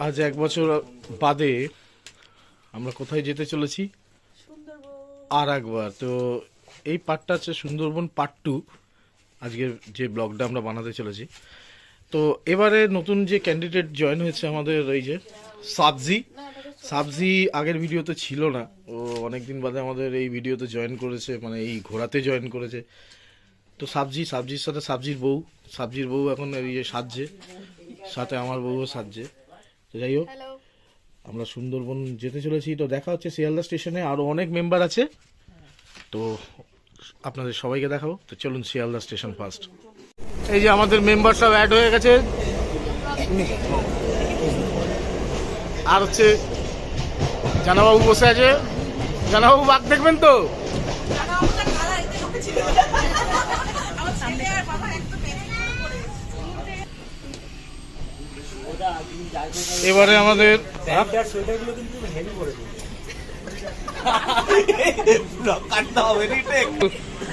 আজ 1 বছর বাদে আমরা কোথায় যেতে চলেছি আর একবার। তো এই পার্টটা হচ্ছে সুন্দরবন পার্ট 2, আজকের যে ব্লগটা আমরা বানাতে চলেছি। তো এবারে নতুন যে ক্যান্ডিডেট জয়েন হয়েছে আমাদের, এই যে সাবজি আগের ভিডিওতে ছিল না, ও অনেকদিন বাদে আমাদের এই ভিডিওতে জয়েন করেছে, মানে এই ঘোরাতে জয়েন করেছে। তো সাবজির সাথে সাবজির বউ এখন এই যে সাজছে, সাথে আমার বউও সাজছে। তো যাই হোক, আমরা সুন্দরবন যেতে চলেছি। তো দেখা হচ্ছে শিয়ালদা স্টেশনে, আরও অনেক মেম্বার আছে, তো আপনাদের সবাইকে দেখাবো। তো চলুন শিয়ালদা স্টেশন ফার্স্ট। এই যে আমাদের মেম্বার সব অ্যাড হয়ে গেছে, আর হচ্ছে জানাবাবু বসে আছে। জানাবাবু বাঘ দেখবেন তো? এবারে আমাদের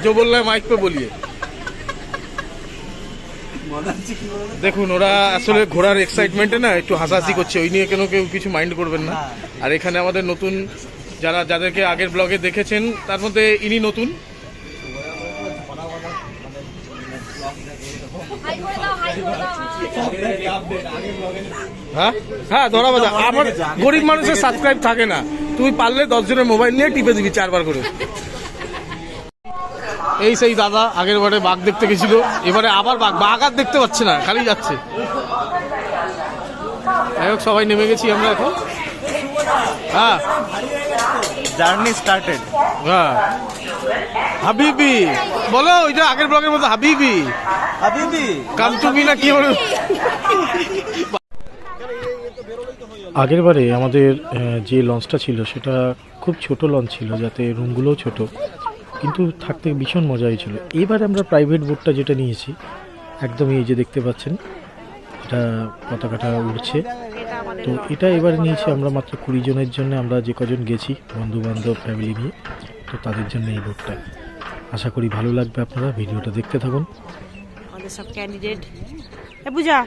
जो बोल रहा है माइक पे बोलिए। দেখুন, ওরা আসলে ঘোরার এক্সাইটমেন্টে না একটু হাসাহাসি করছে, ওই নিয়ে কেউ কিছু মাইন্ড করবেন না। আর এখানে আমাদের নতুন যাদেরকে আগের ব্লগে দেখেছেন, তার মধ্যে ইনি নতুন। হ্যাঁ হ্যাঁ, ধরা বাজা। আমার গরিব মানুষের সাবস্ক্রাইব থাকে না, তুই পারলে 10 জনের মোবাইল নিয়ে টিপে দিবি 4 বার করে। এই সেই দাদা আগের বারে বাঘ দেখতে গেছিল, এবারে আবার বাঘ আর দেখতে পাচ্ছে না, খালি যাচ্ছে। যাই হোক, সবাই নেমে গেছি আমরা এখন। হ্যাঁ, জার্নি স্টার্টেড। হ্যাঁ, হাবিবি বলো, ওইটা আগের ব্লগের মতো হাবিবি কাম টু মি না কি বলো। আগের বারে আমাদের যে লঞ্চটা ছিল সেটা খুব ছোট লঞ্চ ছিল, যাতে রুমগুলোও ছোট, কিন্তু থাকতে ভীষণ মজা হয়েছিল। এবারে আমরা প্রাইভেট বোটটা যেটা নিয়েছি, একদমই এই যে দেখতে পাচ্ছেন, এটা পতাকাটা উড়ছে। তো এটা এবারে নিয়েছি আমরা মাত্র 20 জনের জন্য, আমরা যে কজন গেছি বন্ধু বান্ধব ফ্যামিলি নিয়ে, তো তাদের জন্য এই বোটটা। আশা করি ভালো লাগবে, আপনারা ভিডিওটা দেখতে থাকুন। আমাদের সব ক্যান্ডিডেট পূজা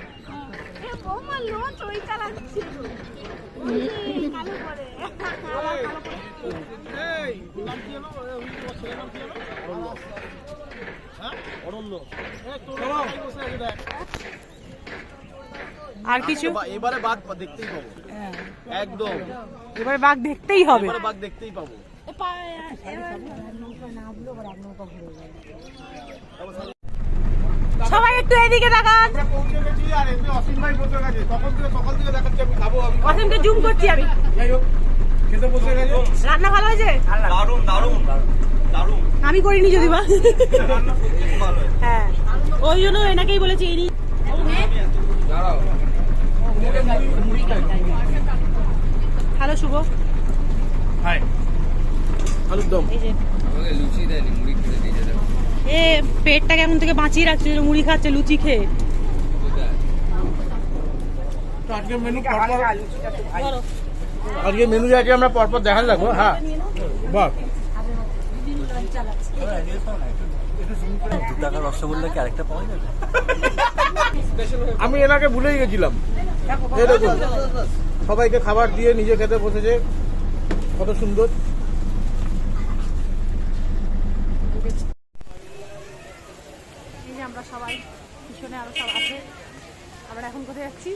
আর কিছু এবারে বাঘ দেখতেই পাবো, একদম এবারে বাঘ দেখতেই হবে, বাঘ দেখতেই পাবো। সবাই একটু এদিকে তাকান। অসীমকে জুম করছি আমি। রান্না ভালো হয়েছে? আমি করিনি যদি বা। হ্যাঁ, ওই জন্য এনাকেই বলেছি। হ্যালো শুভ। হাই, আলুর দম। এ পেটটা কেমন থেকে বাঁচিয়ে রাখছে, মুড়ি খাচ্ছে লুচি খেয়ে। আজকে মেনু যাকে আমরা পরপর দেখা রাখবো। হ্যাঁ, বাহ, আমি এনাকে ভুলেই গেছিলাম। এই দেখুন, সবাইকে খাবার দিয়ে নিজে খেতে বসেছে, কত সুন্দর। এই যে আমরা সবাই পিছনে আরো সব আছে। আমরা এখন কোথায় যাচ্ছি?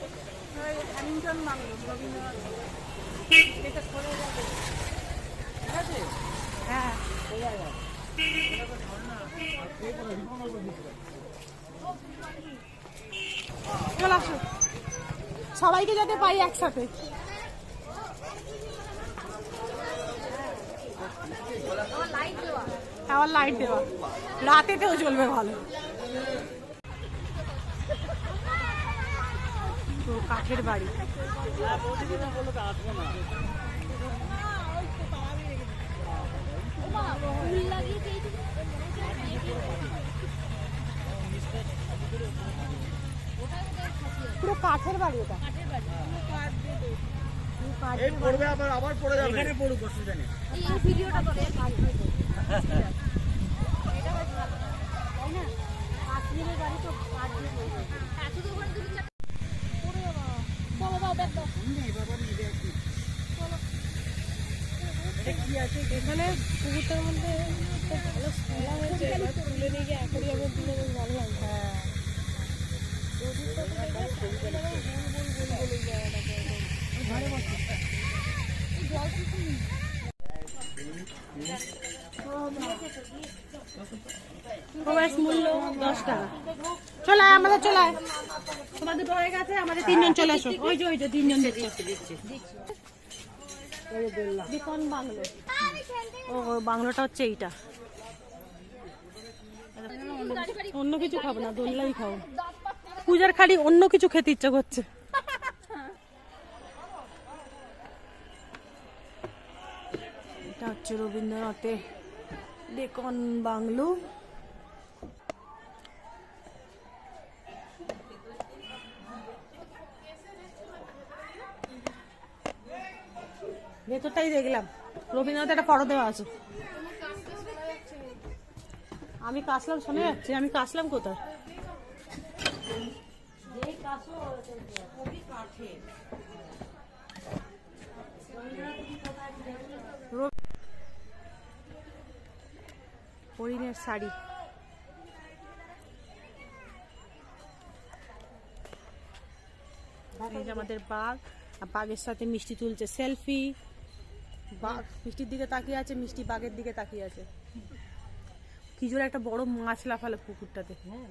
হ্যাঁ, চল আসো, সবাইকে যাতে পাই একসাথে। আবার লাইট দেওয়া, রাতেতেও চলবে ভালো। তো কাঠের বাড়ি, পুরো কাঠের বাড়ি। ওটা আবার পড়ে যাবে। ভিডিওটা করে আছে এখানে পুকুরটার মধ্যে খুব ভালো খেলা হয়েছে, এবার তুলে নিয়ে গিয়ে অ্যাকোরিয়ামের দিনে বেশ ভালো লাগবে। হ্যাঁ ঘরে বসে প্রবেশ মূল্য 10 টাকা। চলে আয়, আমাদের চলে আয়, তোমার দুটো হয়ে গেছে, আমাদের 3 জন চলে এসো। ওই যে 3 জন দেখছো। দেখুন বাংলো, ও বাংলোটা হচ্ছে এইটা। অন্য কিছু খাবো না, দোলনাই খাবো। পূজার খালি অন্য কিছু খেতে ইচ্ছা করছে। এটা হচ্ছে রবীন্দ্রনাথের ডেকন বাংলো। ভেতরটাই দেখলাম, রবীন্দ্রনাথ একটা ফটো দেওয়া আছে। আমি কাশলাম, শোনা যাচ্ছে? আমি কাশলাম কোথায়? হরিণের শাড়ি। এই যে আমাদের বাঘ, আর বাঘের সাথে মিষ্টি তুলছে সেলফি। বাঘ মিষ্টির দিকে তাকিয়ে আছে, মিষ্টি বাঘের দিকে তাকিয়ে আছে। কি জোরে একটা বড় মাছ লাফালো পুকুরটাতে। হ্যাঁ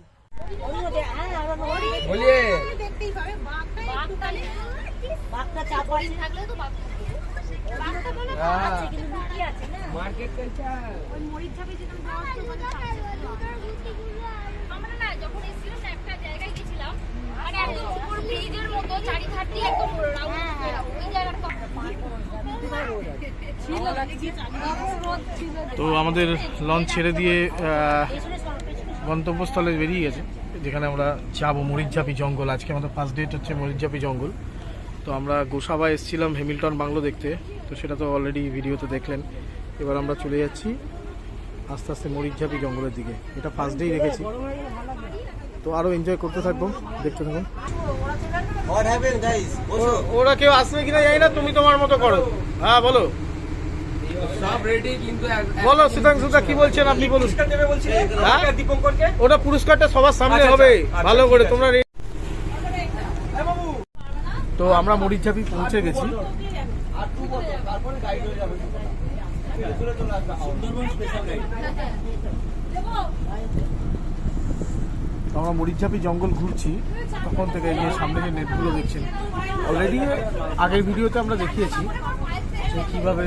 যখন এসেছিলাম একটা জায়গায় গেছিলাম, মানে একদম উপর ব্রিজের মতো চারিধারটি একদম রাউন্ড, ওই জায়গাটা তো আমাদের লঞ্চ ছেড়ে দিয়ে গন্তব্যস্থলে বেরিয়ে গেছে, যেখানে আমরা যাবো মরিচঝাপি জঙ্গল। আজকে আমাদের ফার্স্ট ডেট হচ্ছে মরিচঝাপি জঙ্গল। তো আমরা গোসাবা এসেছিলাম হ্যামিল্টন বাংলো দেখতে, তো সেটা তো অলরেডি ভিডিওতে দেখলেন। এবার আমরা চলে যাচ্ছি আস্তে আস্তে মরিচঝাপি জঙ্গলের দিকে। এটা ফার্স্ট ডেই দেখেছি, তো আরও এনজয় করতে থাকবো, দেখতে থাকুন। ওরা কেউ আসবে কিনা জানি না, তুমি তোমার মতো করো। হ্যাঁ বলো, সব রেডি, কিন্তু বলো সুধাংশুদা কি বলছেন আপনি বলুন। হ্যাঁ? দীপঙ্করকে ওটা পুরস্কারটা সবার সামনে হবে, ভালো করে তোমরা। তো আমরা মরিচঝাপি পৌঁছে গেছি। তারপরে গাইড হয়ে যাবে। আমরা মরিচঝাপি জঙ্গল ঘুরছি, তখন থেকে এই যে সামনে যে নেটগুলো দেখছেন, অলরেডি আগের ভিডিওতে আমরা দেখিয়েছি যে কীভাবে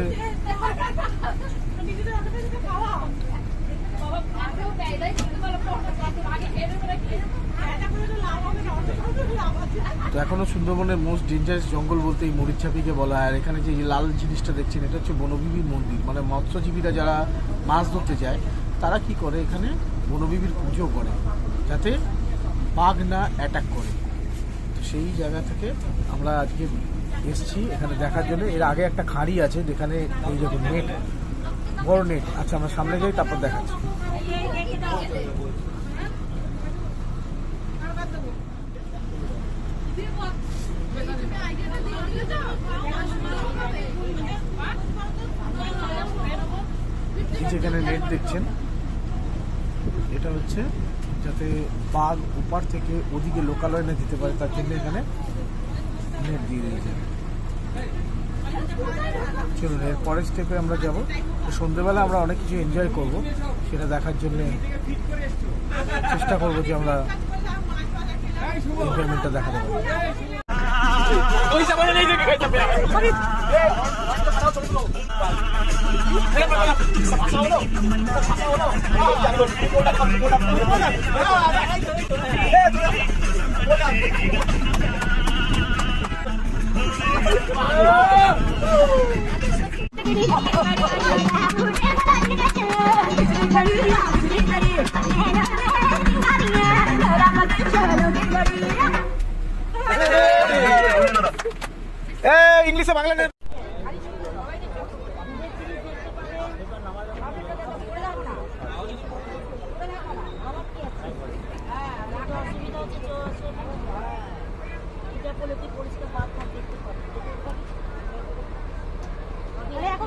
তো এখনো সুন্দরবনের মোস্ট ডেঞ্জারাস জঙ্গল বলতে এই মরিচঝাপিকে বলা হয়। আর এখানে যে লাল জিনিসটা দেখছেন, এটা হচ্ছে বনবিবির মন্দির। মানে মৎস্যজীবীরা যারা মাছ ধরতে যায়, তারা কি করে, এখানে বনবিবির পুজো করে যাতে বাঘ না অ্যাটাক করে। তো সেই জায়গা থেকে আমরা আজকে এসেছি এখানে দেখার জন্য। এর আগে একটা খাঁড়ি আছে যেখানে এই দেখুন নেট, বড় নেট। আচ্ছা আমরা সামনে যাই, তারপর দেখাচ্ছি। যেখানে নেট দেখছেন, এটা হচ্ছে যাতে বাঘ ওপার থেকে ওদিকে লোকালয় না যেতে পারে, তার জন্য এখানে নেট দিয়ে দিয়েছে। চলুন এর পরের স্টেপে আমরা যাব। সন্ধ্যেবেলা আমরা অনেক কিছু এনজয় করব, সেটা দেখার জন্য চেষ্টা করবো যে আমরা এনজয়মেন্টটা দেখাতে পারি। ইংলিশে বাংলা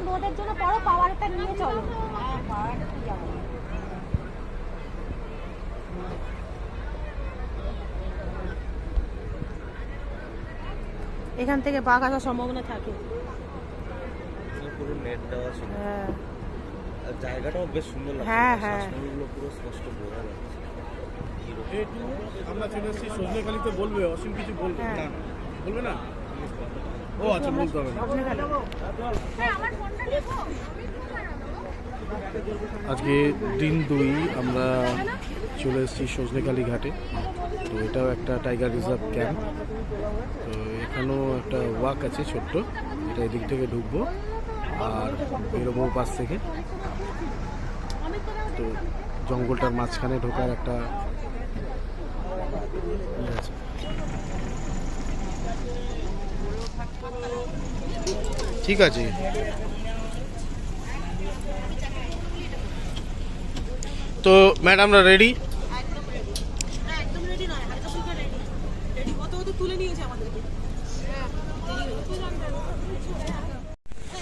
এখন ওদের জন্য বড় পাওয়ারটা নিয়ে চলো। এখান থেকে বাঘ আসার সম্ভাবনা থাকে। পুরো নেট দেওয়া ছিল, হ্যাঁ আর জায়গাটাও বেশ সুন্দর লাগছে। হ্যাঁ, হ্যাঁ। শ্বাসমূলগুলো পুরো স্পষ্ট বোঝা যাচ্ছে। আমরা চলে এসেছি সজনেখালিতে, বলবে অসীম কিছু বলবে? হ্যাঁ। না, বলবে না? ও আচ্ছা, বলতে হবে না। সজনেখালি। হ্যাঁ আমার ফোনটা দেখো। আজকে দিন 2 আমরা চলে এসেছি সজনেখালি ঘাটে। তো এটাও একটা টাইগার রিজার্ভ ক্যাম্প। তো এখানেও একটা ওয়াক আছে ছোট্ট, এটা এদিক থেকে ঢুকবো আর বেরোবো পাশ থেকে। তো জঙ্গলটার মাঝখানে ঢোকার একটা ইয়ে আছে। ঠিক আছে, তো ম্যাডামরা রেডি? একদম রেডি নয়, হালকা ফুলকা রেডি। রেডি কত কত তুলে নিয়েছে আমাদেরকে।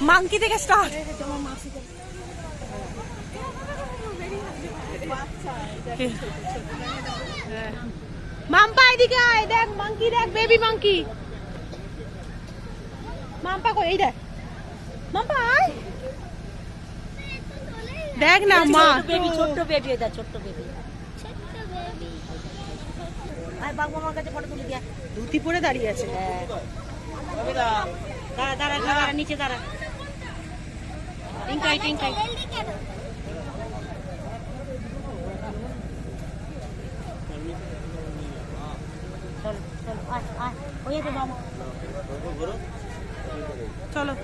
মাংকি থেকে স্টার্ট। মাম্পা এদিকে আয়, দেখ মাংকি, দেখ বেবি মাংকি। মাম্পা কই? এই দেখ মাম্পা, আয় দেখ না মা। বেবি, ছোট্ট বেবি, এটা ছোট্ট বেবি। আর বাবা মার কাছে ফটো তুলে দিয়া। ধুতি পরে দাঁড়িয়ে আছে। দাঁড়া দাঁড়া দাঁড়া, নিচে দাঁড়া। টিঙ্কাই টিঙ্কাই। চল চল, আয় আয়, ওই তো মামা। চলো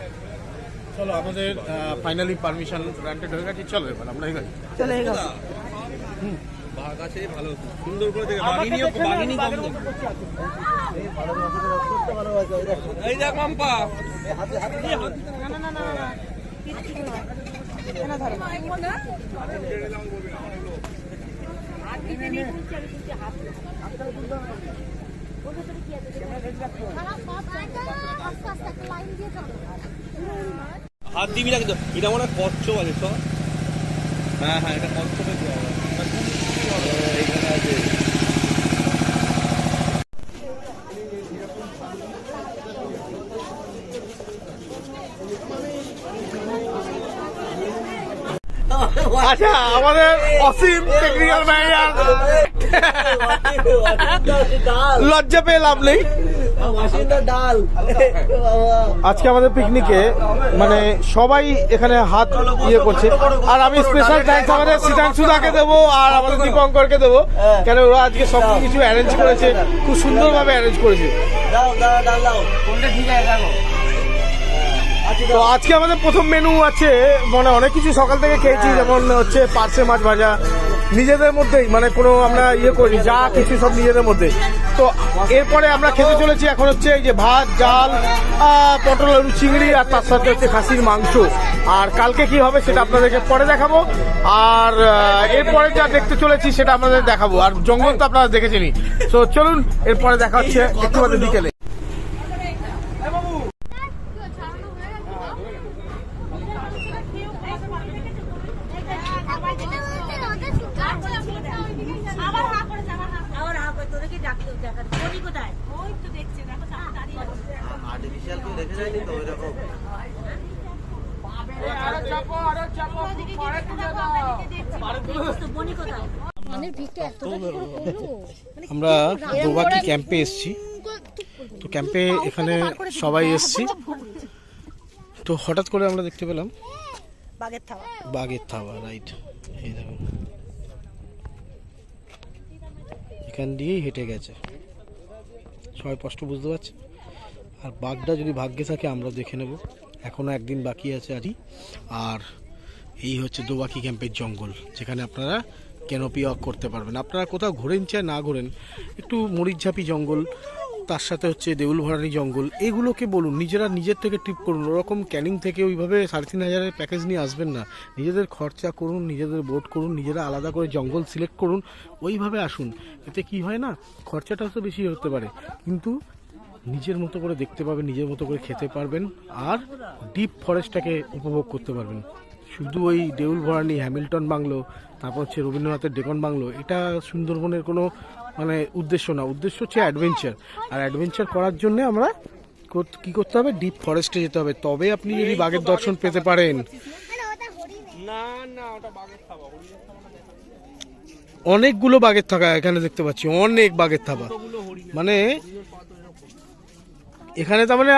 চলো, আমাদের ফাইনালি পারমিশন গ্রান্টেড হয়ে গেছে। চলো এবার আমরা এগোই। চলে গেল। বাঘ আছে, ভালো সুন্দর করে দেখে বাঘিনীও বাঘিনী কম দেখো। এই দেখ মাম্পা, না না না না না, কিচ্ছু না। এখানে ধরো। হাত দিতে নেই, তুলছি আমি, তুলছি হাত। আস্তে আস্তে একটা লাইন দিয়ে চলো। হাত দিবি না কিন্তু। এটা মনে হয় কচ্ছপ আছে সব। হ্যাঁ হ্যাঁ, এটা কচ্ছপের জায়গা। এইখানে আছে। আচ্ছা, আমাদের অসীম টেকনিক্যাল ম্যানেজার, লজ্জা পেয়ে লাভ নেই। ডাল আজকে আমাদের পিকনিকে মানে সবাই এখানে হাত ইয়ে করছে, আর আমি স্পেশাল থ্যাঙ্কস আমাদের সিদ্ধাংশুদাকে দেবো আর আমাদের দীপঙ্করকে দেবো, কেন ওরা আজকে সব কিছু অ্যারেঞ্জ করেছে, খুব সুন্দরভাবে অ্যারেঞ্জ করেছে। দাও দাও ডাল দাও, কোনটা ঠিক আছে দেখো। তো আজকে আমাদের প্রথম মেনু আছে, মানে অনেক কিছু সকাল থেকে খেয়েছি, যেমন হচ্ছে পার্সে মাছ ভাজা, নিজেদের মধ্যেই, মানে কোনো আমরা ইয়ে করি, যা কিছু সব নিজেদের মধ্যে। তো এরপরে আমরা খেতে চলেছি এখন হচ্ছে এই যে ভাত, ডাল, পটল আলু চিংড়ি, আর তার সাথে হচ্ছে খাসির মাংস। আর কালকে কি হবে সেটা আপনাদেরকে পরে দেখাবো, আর এরপরে যা দেখতে চলেছি সেটা আপনাদের দেখাবো। আর জঙ্গল তো আপনারা দেখেছেনই। তো চলুন, এরপরে দেখা হচ্ছে একটু বাদে বিকেলে। আবার হা করে তোদেরকে ডাকতে দেখা। বনি কোথায়? ওই তো দেখছে, দেখো সামনে দাঁড়িয়ে আছে। আর্টিফিশিয়াল কেউ দেখে যায়নি তো ওইরকম। বনি কোথায়? আমরা দোবাকি ক্যাম্পে এসেছি। তো ক্যাম্পে এখানে সবাই এসেছি। তো হঠাৎ করে আমরা দেখতে পেলাম বাঘের থাবা। বাঘের থাবা, রাইট। এই দেখুন, এখান দিয়েই হেঁটে গেছে, সবাই স্পষ্ট বুঝতে পারছে। আর বাঘটা যদি ভাগ্যে থাকে আমরা দেখে নেব, এখনও একদিন বাকি আছে আজই। আর এই হচ্ছে দোবাকি ক্যাম্পের জঙ্গল, যেখানে আপনারা ক্যানোপি ওয়াক করতে পারবেন। আপনারা কোথাও ঘোরেন চাই না ঘোরেন, একটু মরিচঝাপি জঙ্গল, তার সাথে হচ্ছে দেউল ভরানি জঙ্গল, এগুলোকে বলুন নিজেরা নিজের থেকে ট্রিপ করুন। ওরকম ক্যানিং থেকে ওইভাবে 3,500 প্যাকেজ নিয়ে আসবেন না, নিজেদের খরচা করুন, নিজেদের বোট করুন, নিজেরা আলাদা করে জঙ্গল সিলেক্ট করুন, ওইভাবে আসুন। এতে কি হয় না, খরচাটাও তো বেশি হতে পারে, কিন্তু নিজের মতো করে দেখতে পাবেন, নিজের মতো করে খেতে পারবেন, আর ডিপ ফরেস্টটাকে উপভোগ করতে পারবেন। শুধু ওই দেউল ভরানি, হ্যামিল্টন বাংলো, তারপর হচ্ছে রবীন্দ্রনাথের ডেকন বাংলো, এটা সুন্দরবনের কোনো মানে উদ্দেশ্য না। উদ্দেশ্য হচ্ছে অ্যাডভেঞ্চার, আর অ্যাডভেঞ্চার করার জন্য আমরা কি করতে হবে, ডিপ ফরেস্টে যেতে হবে, তবে আপনি যদি বাঘের দর্শন পেতে পারেন। না না ওটা বাঘের থাবা, অনেকগুলো বাঘের থাকা এখানে দেখতে পাচ্ছি, অনেক বাঘের থাবা, মানে এখানে তার মানে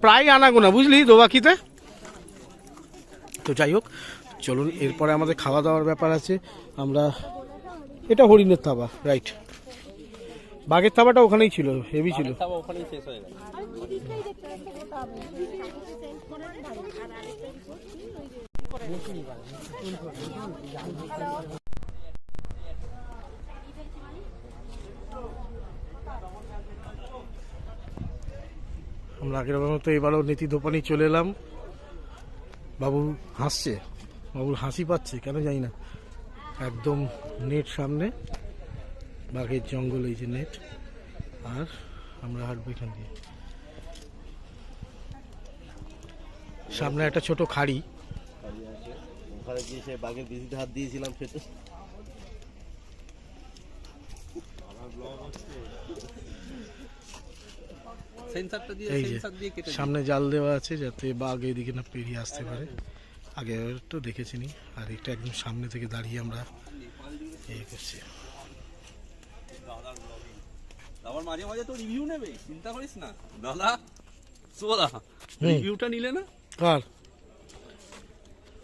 প্রায় আনাগোনা, বুঝলি দোবাকিতে। তো যাই হোক, চলুন এরপরে আমাদের খাওয়া দাওয়ার ব্যাপার আছে। আমরা এটা হরিণের থাবা, রাইট, বাঘের থাবাটা ওখানেই ছিল, হেভি ছিল। থাবা ওখানেই শেষ হয়ে গেল। আমরা আগের মতো এবারও নীতি দোপানি চলে এলাম। বাবু হাসছে, বাবুর হাসি পাচ্ছে কেন জানি না। একদম নেট সামনে, বাঘের জঙ্গল, এই যে নেট, আর আমরা হাঁটবো এখান দিয়ে। সামনে একটা ছোট খাড়ি, ওখানে গিয়ে সে বাঘের বিচিতে হাত দিয়েছিলাম, সেটা সেন্সারটা দিয়ে, এই যে সেন্সার দিয়ে কেটে সামনে জাল দেওয়া আছে যাতে বাঘ এইদিকে না পেরিয়ে আসতে পারে। আগে তো দেখেছিনি, আর এটা একদম সামনে থেকে দাঁড়িয়ে আমরা এই করছি। আবার মাঝে মাঝে তো রিভিউ নেবে, চিন্তা করিস না দাদা। সোদা রিভিউটা নিলে না, কার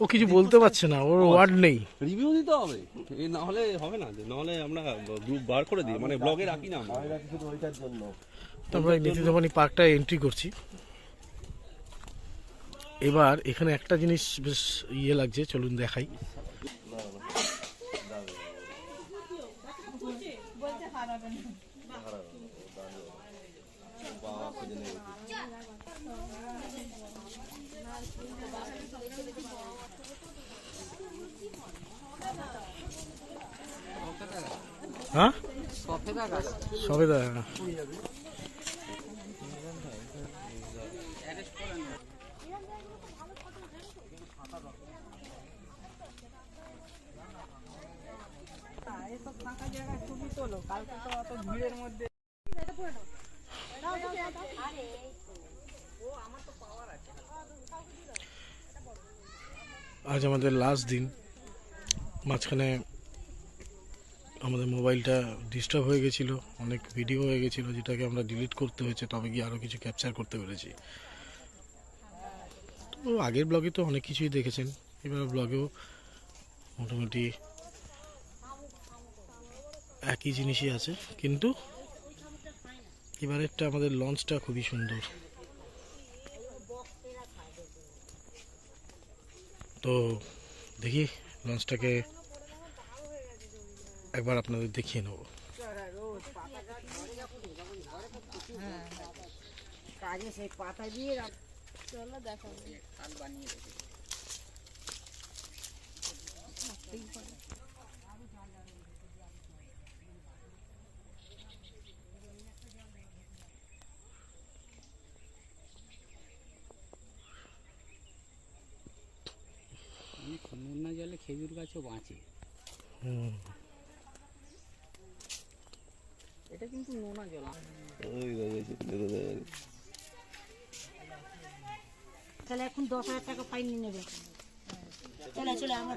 ও কিছু বলতে পারছে না, ওর ওয়ার্ড নেই। রিভিউ দিতে হবে, এই না হলে হবে না, না হলে আমরা গ্রুপ বার করে দিই, মানে ব্লগে রাখি না আমরা শুধু ওইটার জন্য। তো আমরা নীতি দোপানি পার্কটা এন্ট্রি করছি। এবার এখানে একটা জিনিস বেশ ইয়ে লাগছে, চলুন দেখাই। হ্যাঁ, সবেদা। আজ আমাদের লাস্ট দিন, মাঝখানে আমাদের মোবাইলটা ডিস্টার্ব হয়ে গেছিলো, অনেক ভিডিও হয়ে গেছিলো যেটাকে আমরা ডিলিট করতে হয়েছে, তবে গিয়ে আরও কিছু ক্যাপচার করতে পেরেছি। তো আগের ব্লগে তো অনেক কিছুই দেখেছেন, এবার ব্লগেও মোটামুটি একই জিনিসই আছে, কিন্তু এবারেরটা আমাদের লঞ্চটা খুবই সুন্দর। তো দেখি লঞ্চটাকে একবার আপনাদের দেখিয়ে নেব। কাজে সেই পাতা দিয়ে নোনা জলে খেজুর গাছও বাঁচে। এটা কিন্তু নোনা জল। তাহলে এখন 10,000 টাকা ফাইন নিয়ে নেবে। চলে চলে আমরা